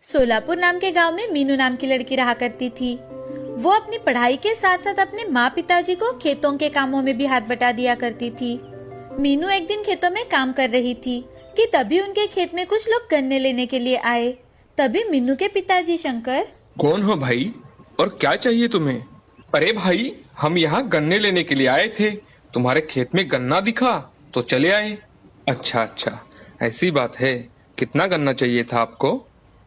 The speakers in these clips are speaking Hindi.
सोलापुर नाम के गांव में मीनू नाम की लड़की रहा करती थी। वो अपनी पढ़ाई के साथ साथ अपने माँ पिताजी को खेतों के कामों में भी हाथ बटा दिया करती थी। मीनू एक दिन खेतों में काम कर रही थी कि तभी उनके खेत में कुछ लोग गन्ने लेने के लिए आए। तभी मीनू के पिताजी शंकर, कौन हो भाई और क्या चाहिए तुम्हें? अरे भाई, हम यहाँ गन्ने लेने के लिए आए थे। तुम्हारे खेत में गन्ना दिखा तो चले आए। अच्छा अच्छा, ऐसी बात है। कितना गन्ना चाहिए था आपको?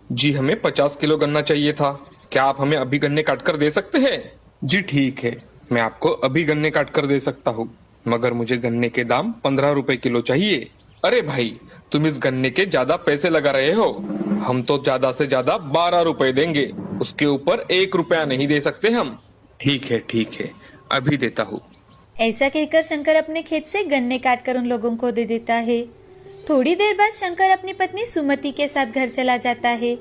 जी, हमें 50 किलो गन्ना चाहिए था। क्या आप हमें अभी गन्ने काट कर दे सकते हैं? जी ठीक है, मैं आपको अभी गन्ने काट कर दे सकता हूँ, मगर मुझे गन्ने के दाम 15 रुपए किलो चाहिए। अरे भाई, तुम इस गन्ने के ज्यादा पैसे लगा रहे हो। हम तो ज्यादा से ज्यादा 12 रुपए देंगे, उसके ऊपर 1 रुपया नहीं दे सकते हम। ठीक है, अभी देता हूँ। ऐसा कहकर शंकर अपने खेत से गन्ने काटकर उन लोगों को दे देता है। थोड़ी देर बाद शंकर अपनी पत्नी सुमति के साथ घर चला जाता है।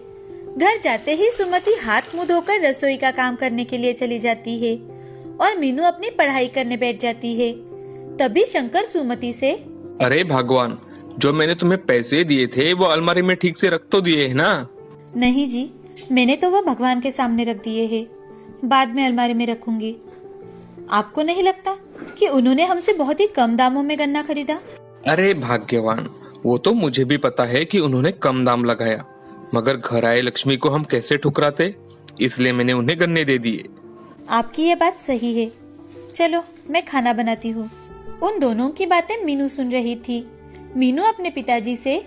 घर जाते ही सुमति हाथ मुंह धोकर रसोई का काम करने के लिए चली जाती है और मीनू अपनी पढ़ाई करने बैठ जाती है। तभी शंकर सुमति से, अरे भगवान, जो मैंने तुम्हें पैसे दिए थे वो अलमारी में ठीक से रख तो दिए है ना? नहीं जी, मैंने तो वो भगवान के सामने रख दिए हैं, बाद में अलमारी में रखूंगी। आपको नहीं लगता कि उन्होंने हमसे बहुत ही कम दामों में गन्ना खरीदा? अरे भाग्यवान, वो तो मुझे भी पता है कि उन्होंने कम दाम लगाया, मगर घर आए लक्ष्मी को हम कैसे ठुकराते, इसलिए मैंने उन्हें गन्ने दे दिए। आपकी ये बात सही है। चलो मैं खाना बनाती हूँ। उन दोनों की बातें मीनू सुन रही थी। मीनू अपने पिताजी से,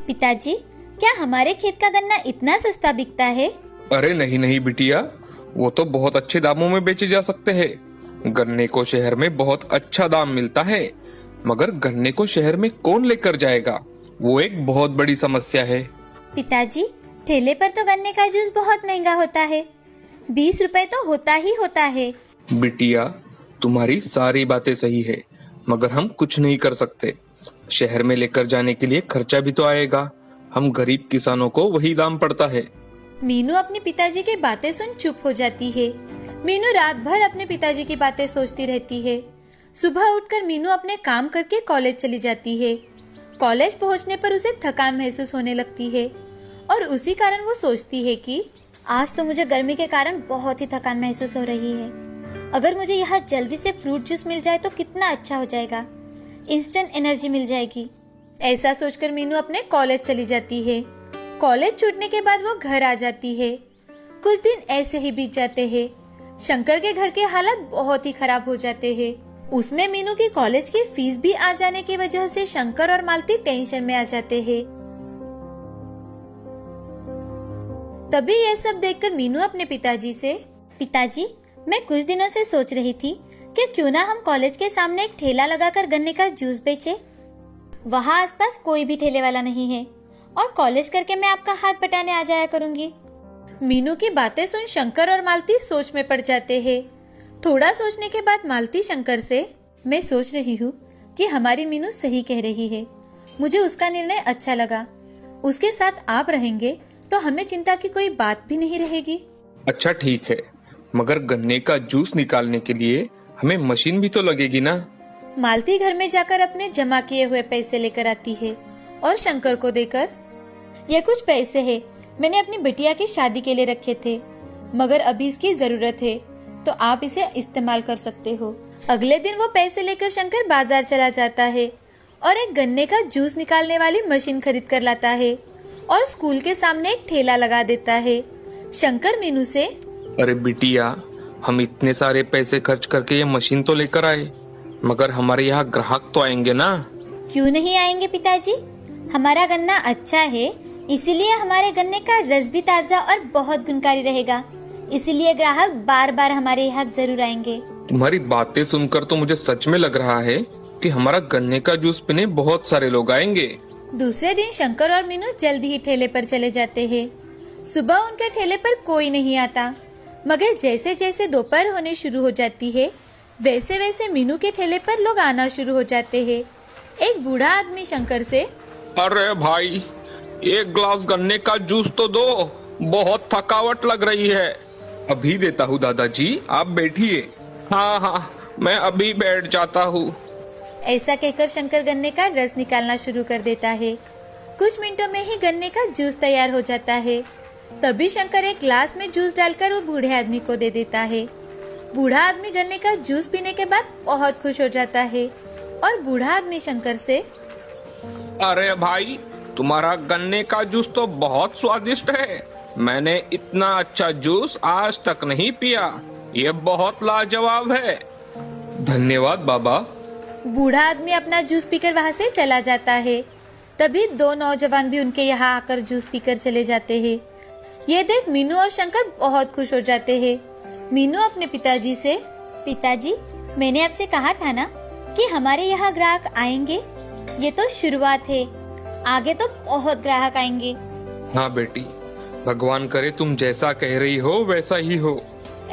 पिताजी, क्या हमारे खेत का गन्ना इतना सस्ता बिकता है? अरे नहीं बिटिया, वो तो बहुत अच्छे दामों में बेचे जा सकते हैं। गन्ने को शहर में बहुत अच्छा दाम मिलता है, मगर गन्ने को शहर में कौन लेकर जाएगा, वो एक बहुत बड़ी समस्या है। पिताजी, ठेले पर तो गन्ने का जूस बहुत महंगा होता है, 20 रुपए तो होता ही होता है। बिटिया, तुम्हारी सारी बातें सही है, मगर हम कुछ नहीं कर सकते। शहर में लेकर जाने के लिए खर्चा भी तो आएगा। हम गरीब किसानों को वही दाम पड़ता है। मीनू अपने पिताजी की बातें सुन चुप हो जाती है। मीनू रात भर अपने पिताजी की बातें सोचती रहती है। सुबह उठकर मीनू अपने काम करके कॉलेज चली जाती है। कॉलेज पहुंचने पर उसे थकान महसूस होने लगती है और उसी कारण वो सोचती है कि आज तो मुझे गर्मी के कारण बहुत ही थकान महसूस हो रही है। अगर मुझे यहाँ जल्दी से फ्रूट जूस मिल जाए तो कितना अच्छा हो जाएगा, इंस्टेंट एनर्जी मिल जाएगी। ऐसा सोचकर मीनू अपने कॉलेज चली जाती है। कॉलेज छूटने के बाद वो घर आ जाती है। कुछ दिन ऐसे ही बीत जाते हैं। शंकर के घर के हालात बहुत ही खराब हो जाते हैं। उसमें मीनू की कॉलेज की फीस भी आ जाने की वजह से शंकर और मालती टेंशन में आ जाते हैं। तभी यह सब देखकर मीनू अपने पिताजी से, पिताजी, मैं कुछ दिनों से सोच रही थी कि क्यों ना हम कॉलेज के सामने एक ठेला लगाकर गन्ने का जूस बेचे। वहाँ आसपास कोई भी ठेले वाला नहीं है और कॉलेज करके मैं आपका हाथ बटाने आ जाया करूंगी। मीनू की बातें सुन शंकर और मालती सोच में पड़ जाते हैं। थोड़ा सोचने के बाद मालती शंकर से, मैं सोच रही हूँ कि हमारी मीनू सही कह रही है। मुझे उसका निर्णय अच्छा लगा। उसके साथ आप रहेंगे तो हमें चिंता की कोई बात भी नहीं रहेगी। अच्छा ठीक है, मगर गन्ने का जूस निकालने के लिए हमें मशीन भी तो लगेगी ना? मालती घर में जाकर अपने जमा किए हुए पैसे लेकर आती है और शंकर को देकर, ये कुछ पैसे हैं, मैंने अपनी बिटिया की शादी के लिए रखे थे, मगर अभी इसकी जरूरत है तो आप इसे इस्तेमाल कर सकते हो। अगले दिन वो पैसे लेकर शंकर बाजार चला जाता है और एक गन्ने का जूस निकालने वाली मशीन खरीद कर लाता है और स्कूल के सामने एक ठेला लगा देता है। शंकर मीनू से, अरे बिटिया, हम इतने सारे पैसे खर्च करके ये मशीन तो लेकर आए, मगर हमारे यहाँ ग्राहक तो आएंगे ना? क्यों नहीं आएंगे पिताजी, हमारा गन्ना अच्छा है, इसीलिए हमारे गन्ने का रस भी ताजा और बहुत गुणकारी रहेगा, इसीलिए ग्राहक बार बार हमारे यहाँ जरूर आएंगे। तुम्हारी बातें सुनकर तो मुझे सच में लग रहा है कि हमारा गन्ने का जूस पीने बहुत सारे लोग आएंगे। दूसरे दिन शंकर और मीनू जल्दी ही ठेले पर चले जाते हैं। सुबह उनके ठेले पर कोई नहीं आता, मगर जैसे जैसे दोपहर होने शुरू हो जाती है वैसे वैसे मीनू के ठेले पर लोग आना शुरू हो जाते हैं। एक बूढ़ा आदमी शंकर से, अरे भाई, एक ग्लास गन्ने का जूस तो दो, बहुत थकावट लग रही है। अभी देता हूँ दादाजी, आप बैठिए। हाँ, मैं अभी बैठ जाता हूँ। ऐसा कहकर शंकर गन्ने का रस निकालना शुरू कर देता है। कुछ मिनटों में ही गन्ने का जूस तैयार हो जाता है। तभी शंकर एक ग्लास में जूस डालकर वो बूढ़े आदमी को दे देता है। बूढ़ा आदमी गन्ने का जूस पीने के बाद बहुत खुश हो जाता है और बूढ़ा आदमी शंकर से, अरे भाई, तुम्हारा गन्ने का जूस तो बहुत स्वादिष्ट है। मैंने इतना अच्छा जूस आज तक नहीं पिया। ये बहुत लाजवाब है। धन्यवाद बाबा। बूढ़ा आदमी अपना जूस पीकर वहाँ से चला जाता है। तभी दो नौजवान भी उनके यहाँ आकर जूस पीकर चले जाते हैं। ये देख मीनू और शंकर बहुत खुश हो जाते हैं। मीनू अपने पिताजी से, पिताजी, मैंने आपसे कहा था ना कि हमारे यहाँ ग्राहक आएंगे। ये तो शुरुआत है, आगे तो बहुत ग्राहक आएंगे। हाँ बेटी, भगवान करे तुम जैसा कह रही हो वैसा ही हो।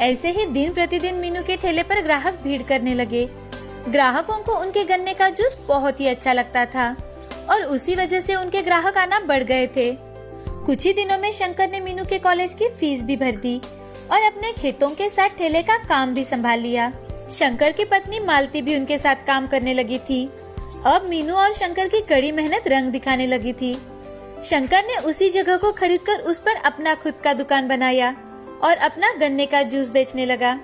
ऐसे ही दिन प्रतिदिन मीनू के ठेले पर ग्राहक भीड़ करने लगे। ग्राहकों को उनके गन्ने का जूस बहुत ही अच्छा लगता था और उसी वजह से उनके ग्राहक आना बढ़ गए थे। कुछ ही दिनों में शंकर ने मीनू के कॉलेज की फीस भी भर दी और अपने खेतों के साथ ठेले का काम भी संभाल लिया। शंकर की पत्नी मालती भी उनके साथ काम करने लगी थी। अब मीनू और शंकर की कड़ी मेहनत रंग दिखाने लगी थी। शंकर ने उसी जगह को खरीदकर उस पर अपना खुद का दुकान बनाया और अपना गन्ने का जूस बेचने लगा।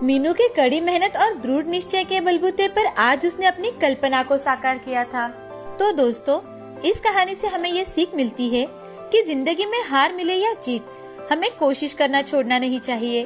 मीनू की कड़ी मेहनत और दृढ़ निश्चय के बलबूते पर आज उसने अपनी कल्पना को साकार किया था। तो दोस्तों, इस कहानी से हमें ये सीख मिलती है कि जिंदगी में हार मिले या जीत, हमें कोशिश करना छोड़ना नहीं चाहिए।